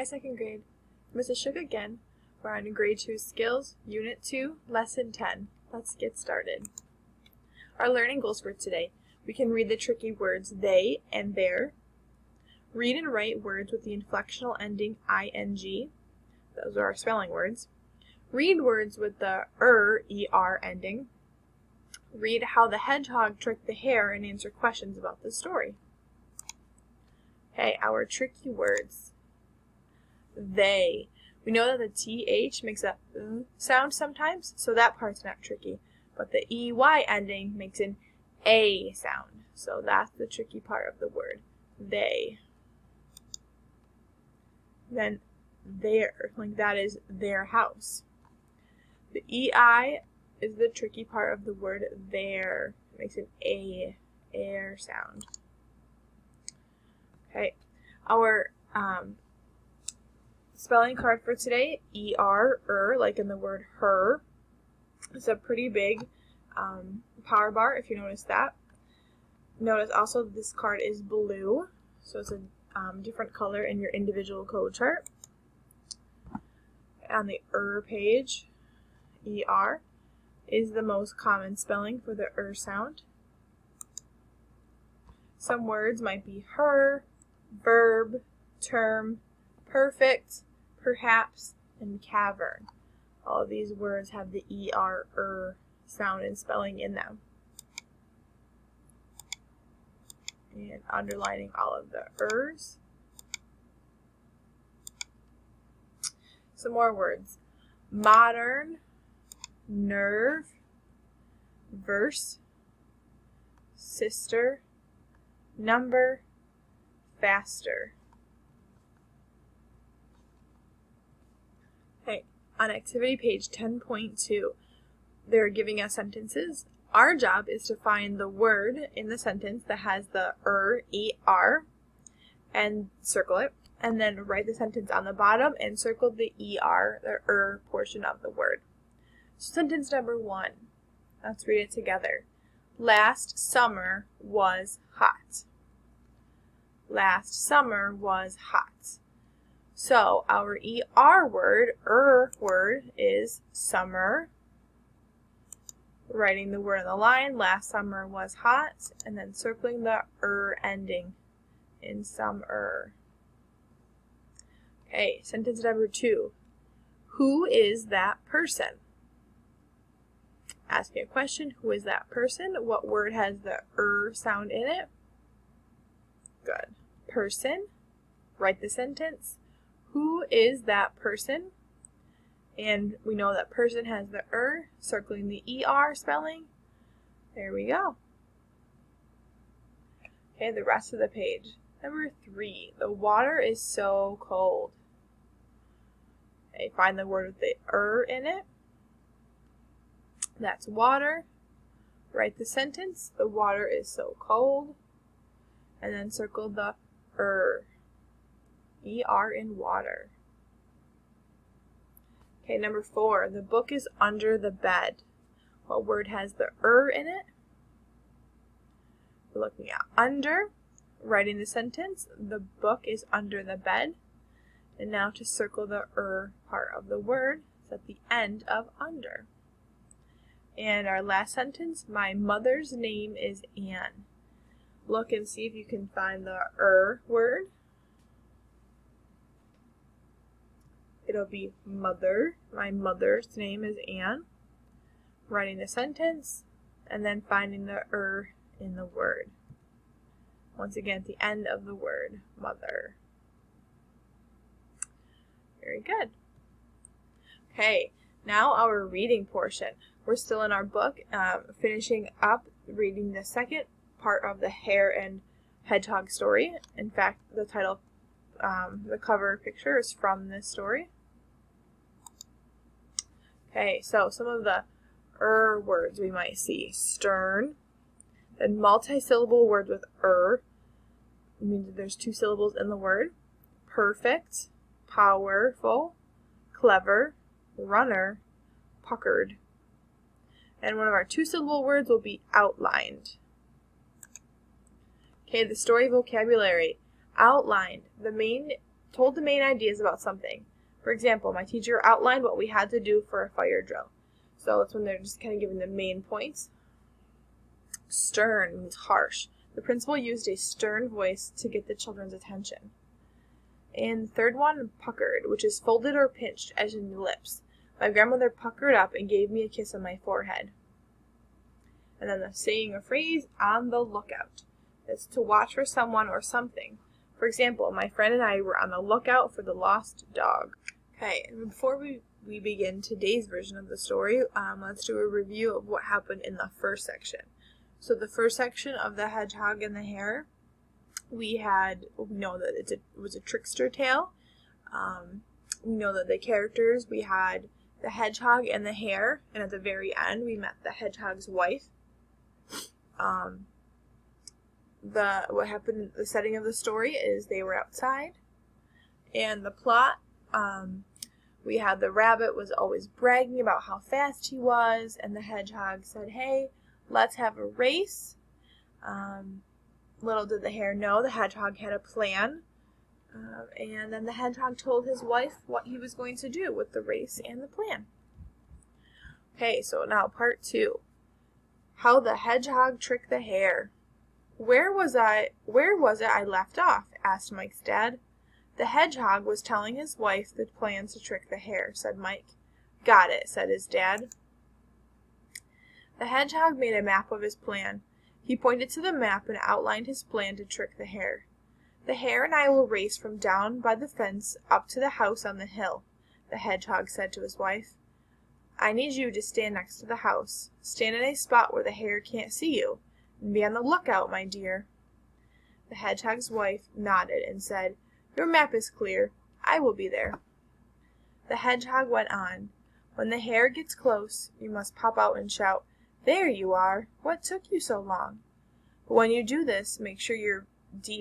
Hi, second grade. Mrs. Shook again. We're on grade 2 skills, unit 2, lesson 10. Let's get started. Our learning goals for today. We can read the tricky words they and their. Read and write words with the inflectional ending ing. Those are our spelling words. Read words with the er ending. Read how the hedgehog tricked the hare and answer questions about the story. Okay, our tricky words. They. We know that the TH makes a sound sometimes, so that part's not tricky. But the EY ending makes an A sound. So that's the tricky part of the word. They. Then their, like that is their house. The EI is the tricky part of the word their. It makes an A, air sound. Okay, our spelling card for today, like in the word her. It's a pretty big power bar, if you notice that. Notice also that this card is blue, so it's a different color in your individual code chart. On the page, ER is the most common spelling for the sound. Some words might be her, verb, term, perfect, perhaps, and cavern. All of these words have the sound and spelling in them. And underlining all of the ers. Some more words. Modern, nerve, verse, sister, number, faster. Okay, on activity page 10.2, they're giving us sentences. Our job is to find the word in the sentence that has the er, and circle it, and then write the sentence on the bottom and circle the the portion of the word. So sentence number 1. Let's read it together. Last summer was hot. Last summer was hot. So our word is summer. Writing the word on the line, last summer was hot, and then circling the ending in summer. Okay, sentence number 2. Who is that person? Asking a question, who is that person? What word has the sound in it? Good. Person. Write the sentence. Who is that person? And we know that person has the circling the spelling. There we go. Okay, the rest of the page. Number 3. The water is so cold. Okay, find the word with the in it. That's water. Write the sentence. The water is so cold. And then circle the in water. Okay, number 4. The book is under the bed. What word has the in it? We're looking at under. Writing the sentence. The book is under the bed. And now to circle the part of the word. It's at the end of under. And our last sentence, my mother's name is Anne. Look and see if you can find the word. It'll be mother. My mother's name is Anne. Writing the sentence, and then finding the in the word. Once again, at the end of the word, mother. Very good. Okay, now our reading portion. We're still in our book, finishing up reading the second part of the hare and hedgehog story. In fact, the title, the cover picture is from this story. Okay, so some of the words we might see. Stern, then multi-syllable words with it means that there's 2 syllables in the word. Perfect, powerful, clever, runner, puckered. And one of our 2-syllable words will be outlined. Okay, the story vocabulary. Outlined. The main told the main ideas about something. For example, my teacher outlined what we had to do for a fire drill. So that's when they're just kind of giving the main points. Stern means harsh. The principal used a stern voice to get the children's attention. And the third one, puckered, which is folded or pinched, as in the lips. My grandmother puckered up and gave me a kiss on my forehead. And then the saying or phrase, on the lookout. It's to watch for someone or something. For example, my friend and I were on the lookout for the lost dog. Okay, and before we begin today's version of the story, let's do a review of what happened in the first section. So the first section of the hedgehog and the hare, we know that it was a trickster tale. We know that the characters, we had the hedgehog and the hare, and at the very end we met the hedgehog's wife. What happened, the setting of the story is they were outside, and the plot, we had the rabbit was always bragging about how fast he was, and the hedgehog said, hey, let's have a race. Little did the hare know the hedgehog had a plan, and then the hedgehog told his wife what he was going to do with the race and the plan. Okay, so now part 2. How the hedgehog tricked the hare. Where was it I left off? Asked Mike's dad. The hedgehog was telling his wife the plan to trick the hare, said Mike. Got it, said his dad. The hedgehog made a map of his plan. He pointed to the map and outlined his plan to trick the hare. The hare and I will race from down by the fence up to the house on the hill, the hedgehog said to his wife. I need you to stand next to the house. Stand in a spot where the hare can't see you, and be on the lookout, my dear. The hedgehog's wife nodded and said, Your map is clear. I will be there. The hedgehog went on. When the hare gets close, you must pop out and shout, There you are! What took you so long? But when you do this, make your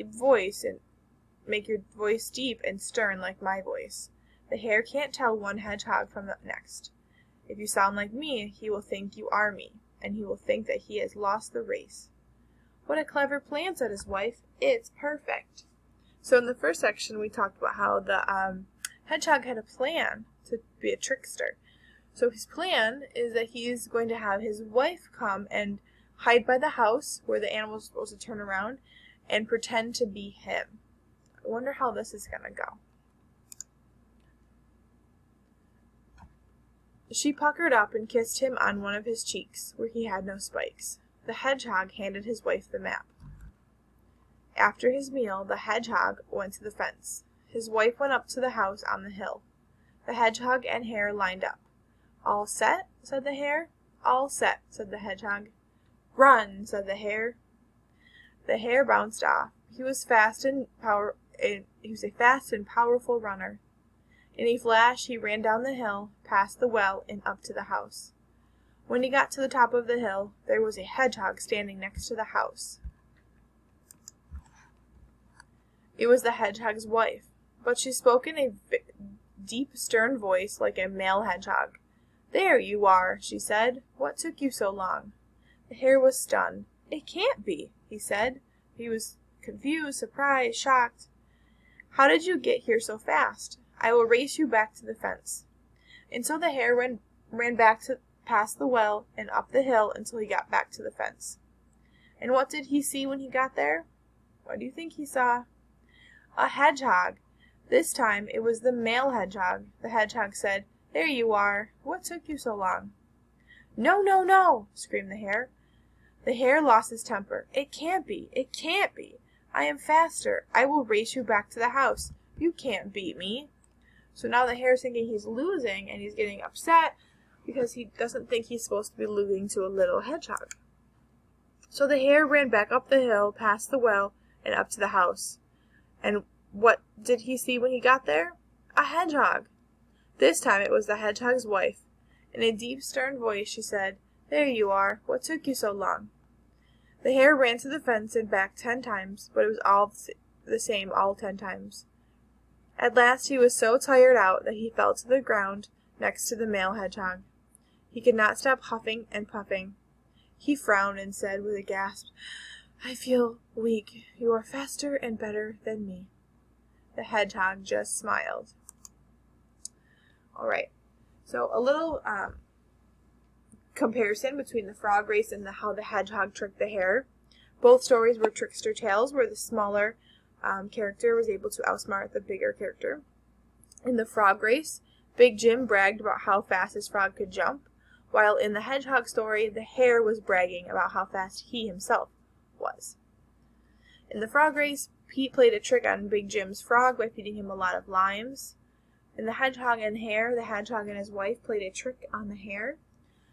voice deep and stern like my voice. The hare can't tell one hedgehog from the next. If you sound like me, he will think you are me, and he will think that he has lost the race. What a clever plan, said his wife. It's perfect. So in the first section, we talked about how the hedgehog had a plan to be a trickster. So his plan is that he's going to have his wife come and hide by the house where the animal is supposed to turn around and pretend to be him. I wonder how this is going to go. She puckered up and kissed him on one of his cheeks, where he had no spikes. The hedgehog handed his wife the map. After his meal, the hedgehog went to the fence. His wife went up to the house on the hill. The hedgehog and hare lined up. All set? Said the hare. All set, said the hedgehog. Run, said the hare. The hare bounced off. He was a fast and powerful runner. In a flash, he ran down the hill, past the well, and up to the house. When he got to the top of the hill, there was a hedgehog standing next to the house. It was the hedgehog's wife, but she spoke in a deep, stern voice like a male hedgehog. There you are, she said. What took you so long? The hare was stunned. It can't be, he said. He was confused, surprised, shocked. How did you get here so fast? I will race you back to the fence. And so the hare ran back past the well and up the hill until he got back to the fence. And what did he see when he got there? What do you think he saw? A hedgehog. This time it was the male hedgehog. The hedgehog said, There you are. What took you so long? No, no, no, screamed the hare. The hare lost his temper. It can't be. It can't be. I am faster. I will race you back to the house. You can't beat me. So now the hare's thinking he's losing, and he's getting upset because he doesn't think he's supposed to be losing to a little hedgehog. So the hare ran back up the hill, past the well, and up to the house. And what did he see when he got there? A hedgehog. This time it was the hedgehog's wife. In a deep, stern voice, she said, There you are. What took you so long? The hare ran to the fence and back 10 times, but it was all the same all 10 times. At last he was so tired out that he fell to the ground next to the male hedgehog. He could not stop huffing and puffing. He frowned and said with a gasp, I feel weak. You are faster and better than me. The hedgehog just smiled. Alright, so a little comparison between the frog race and how the hedgehog tricked the hare. Both stories were trickster tales where the smaller character was able to outsmart the bigger character. In the frog race, Big Jim bragged about how fast his frog could jump, while in the hedgehog story, the hare was bragging about how fast he himself was. In the frog race, Pete played a trick on Big Jim's frog by feeding him a lot of limes. In the hedgehog and hare, the hedgehog and his wife played a trick on the hare.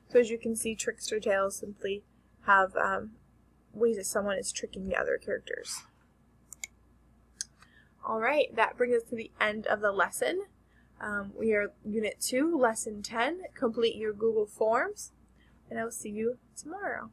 So as you can see, trickster tales simply have ways that someone is tricking the other characters. Alright, that brings us to the end of the lesson. We are Unit 2, Lesson 10. Complete your Google Forms, and I will see you tomorrow.